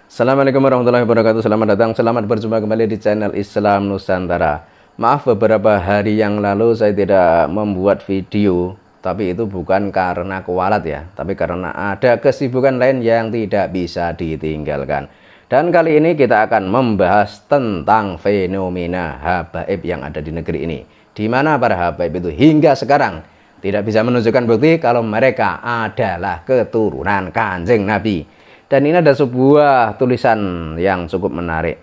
Assalamualaikum warahmatullahi wabarakatuh. Selamat datang, selamat berjumpa kembali di channel Islam Nusantara. Maaf beberapa hari yang lalu saya tidak membuat video, tapi itu bukan karena kualat ya, tapi karena ada kesibukan lain yang tidak bisa ditinggalkan. Dan kali ini kita akan membahas tentang fenomena habaib yang ada di negeri ini, di mana para habaib itu hingga sekarang tidak bisa menunjukkan bukti kalau mereka adalah keturunan Kanjeng Nabi. Dan ini ada sebuah tulisan yang cukup menarik.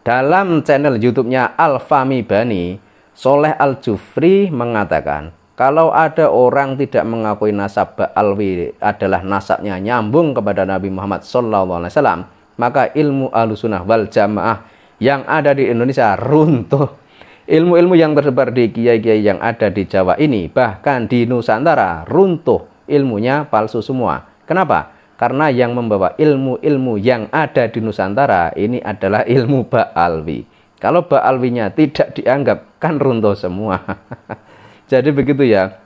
Dalam channel YouTube-nya Al-Fahmi Bani, Soleh Al-Jufri mengatakan, kalau ada orang tidak mengakui nasab Ba'alwi adalah nasabnya nyambung kepada Nabi Muhammad SAW, maka ilmu Ahlussunnah wal Jamaah yang ada di Indonesia runtuh. Ilmu-ilmu yang tersebar di kiai-kiai yang ada di Jawa ini, bahkan di Nusantara, runtuh. Ilmunya palsu semua. Kenapa? Karena yang membawa ilmu-ilmu yang ada di Nusantara ini adalah ilmu Ba'alwi. Kalau Ba'alwinya tidak dianggap, kan runtuh semua. Jadi begitu ya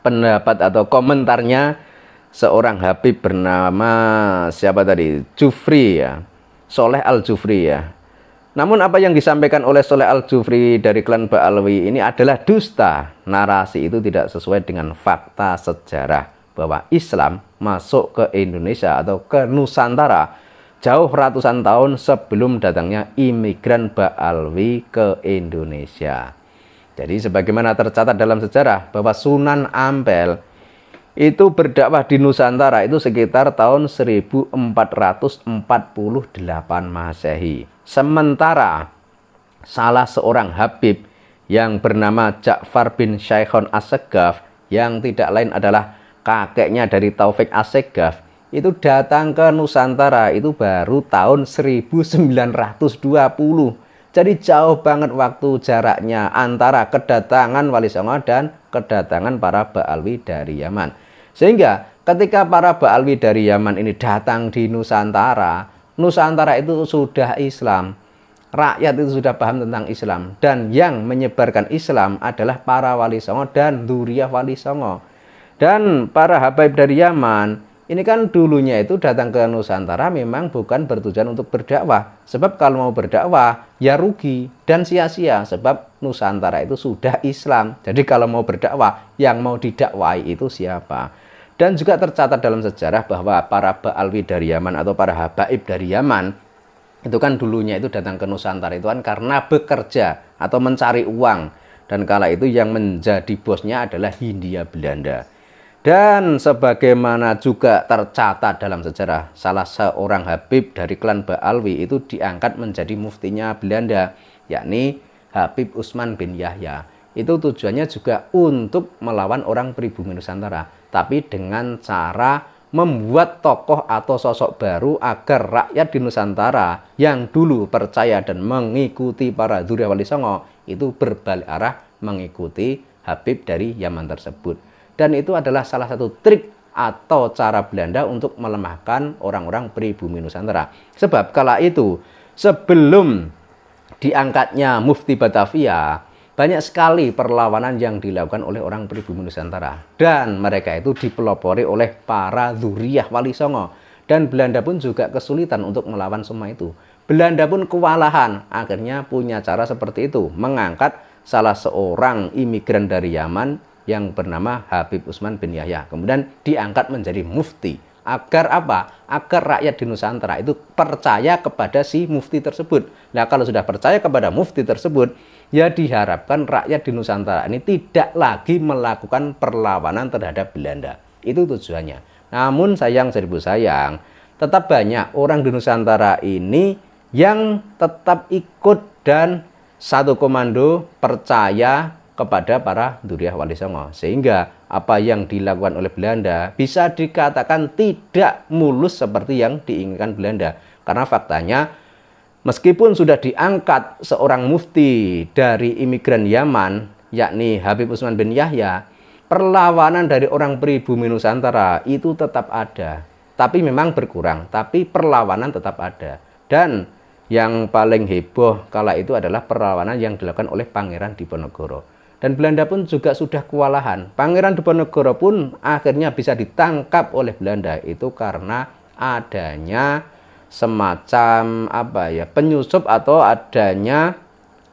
pendapat atau komentarnya seorang Habib bernama siapa tadi? Jufri ya. Soleh Al-Jufri ya. Namun apa yang disampaikan oleh Soleh Al-Jufri dari klan Ba'alwi ini adalah dusta. Narasi itu tidak sesuai dengan fakta sejarah bahwa Islam masuk ke Indonesia atau ke Nusantara jauh ratusan tahun sebelum datangnya imigran Ba'alwi ke Indonesia. Jadi sebagaimana tercatat dalam sejarah bahwa Sunan Ampel itu berdakwah di Nusantara itu sekitar tahun 1448 Masehi. Sementara salah seorang Habib yang bernama Ja'far bin Syekhon As-Segaf yang tidak lain adalah kakeknya dari Taufik As-Segaf itu datang ke Nusantara itu baru tahun 1920. Jadi jauh banget waktu jaraknya antara kedatangan Wali Songo dan kedatangan para Ba'alwi dari Yaman. Sehingga ketika para Ba'alwi dari Yaman ini datang di Nusantara, Nusantara itu sudah Islam. Rakyat itu sudah paham tentang Islam. Dan yang menyebarkan Islam adalah para Wali Songo dan dzurriyyah Wali Songo. Dan para habaib dari Yaman, ini kan dulunya itu datang ke Nusantara memang bukan bertujuan untuk berdakwah. Sebab kalau mau berdakwah, ya rugi dan sia-sia. Sebab Nusantara itu sudah Islam. Jadi kalau mau berdakwah, yang mau didakwai itu siapa? Dan juga tercatat dalam sejarah bahwa para Ba'alwi dari Yaman atau para habaib dari Yaman, itu kan dulunya itu datang ke Nusantara itu kan karena bekerja atau mencari uang. Dan kala itu yang menjadi bosnya adalah Hindia Belanda. Dan sebagaimana juga tercatat dalam sejarah, salah seorang Habib dari klan Ba'alwi itu diangkat menjadi muftinya Belanda, yakni Habib Utsman bin Yahya. Itu tujuannya juga untuk melawan orang pribumi Nusantara, tapi dengan cara membuat tokoh atau sosok baru agar rakyat di Nusantara yang dulu percaya dan mengikuti para dzurriyyah Wali Songo itu berbalik arah mengikuti Habib dari Yaman tersebut. Dan itu adalah salah satu trik atau cara Belanda untuk melemahkan orang-orang pribumi Nusantara. Sebab kala itu sebelum diangkatnya Mufti Batavia, banyak sekali perlawanan yang dilakukan oleh orang pribumi Nusantara. Dan mereka itu dipelopori oleh para dzurriyyah Wali Songo. Dan Belanda pun juga kesulitan untuk melawan semua itu. Belanda pun kewalahan, akhirnya punya cara seperti itu. Mengangkat salah seorang imigran dari Yaman yang bernama Habib Utsman bin Yahya. Kemudian diangkat menjadi mufti. Agar apa? Agar rakyat di Nusantara itu percaya kepada si mufti tersebut. Nah kalau sudah percaya kepada mufti tersebut, ya diharapkan rakyat di Nusantara ini tidak lagi melakukan perlawanan terhadap Belanda. Itu tujuannya. Namun sayang seribu sayang, tetap banyak orang di Nusantara ini yang tetap ikut dan satu komando percaya kepada para dzurriyyah Wali Songo. Sehingga apa yang dilakukan oleh Belanda bisa dikatakan tidak mulus seperti yang diinginkan Belanda. Karena faktanya meskipun sudah diangkat seorang mufti dari imigran Yaman, yakni Habib Utsman bin Yahya, perlawanan dari orang pribumi Nusantara itu tetap ada. Tapi memang berkurang, tapi perlawanan tetap ada. Dan yang paling heboh kala itu adalah perlawanan yang dilakukan oleh Pangeran Diponegoro. Dan Belanda pun juga sudah kewalahan. Pangeran Diponegoro pun akhirnya bisa ditangkap oleh Belanda. Itu karena adanya semacam penyusup atau adanya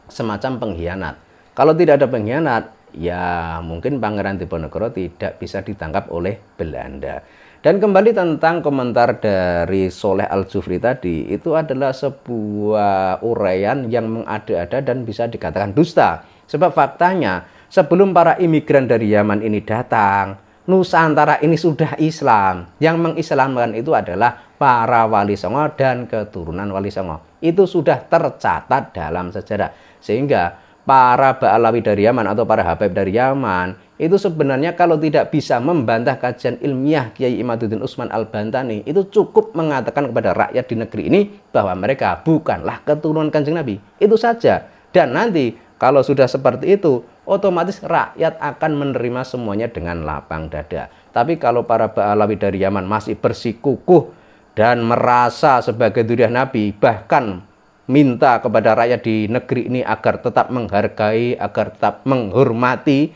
semacam pengkhianat. Kalau tidak ada pengkhianat, ya mungkin Pangeran Diponegoro tidak bisa ditangkap oleh Belanda. Dan kembali tentang komentar dari Soleh Al-Jufri tadi, itu adalah sebuah uraian yang mengada-ada dan bisa dikatakan dusta. Sebab faktanya, sebelum para imigran dari Yaman ini datang, Nusantara ini sudah Islam. Yang mengislamkan itu adalah para Wali Songo dan keturunan Wali Songo. Itu sudah tercatat dalam sejarah. Sehingga para Ba'alawi dari Yaman atau para Habib dari Yaman itu sebenarnya kalau tidak bisa membantah kajian ilmiah Kiai Imaduddin Utsman Al-Bantani, itu cukup mengatakan kepada rakyat di negeri ini bahwa mereka bukanlah keturunan Kanjeng Nabi. Itu saja. Dan nanti kalau sudah seperti itu, otomatis rakyat akan menerima semuanya dengan lapang dada. Tapi kalau para Ba'alawi dari Yaman masih bersikukuh dan merasa sebagai dzurriyyah Nabi, bahkan minta kepada rakyat di negeri ini agar tetap menghargai, agar tetap menghormati,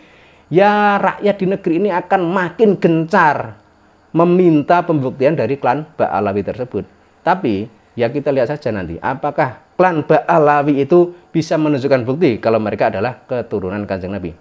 ya rakyat di negeri ini akan makin gencar meminta pembuktian dari klan Ba'alawi tersebut. Tapi ya kita lihat saja nanti apakah klan Ba'alawi itu bisa menunjukkan bukti kalau mereka adalah keturunan Kanjeng Nabi.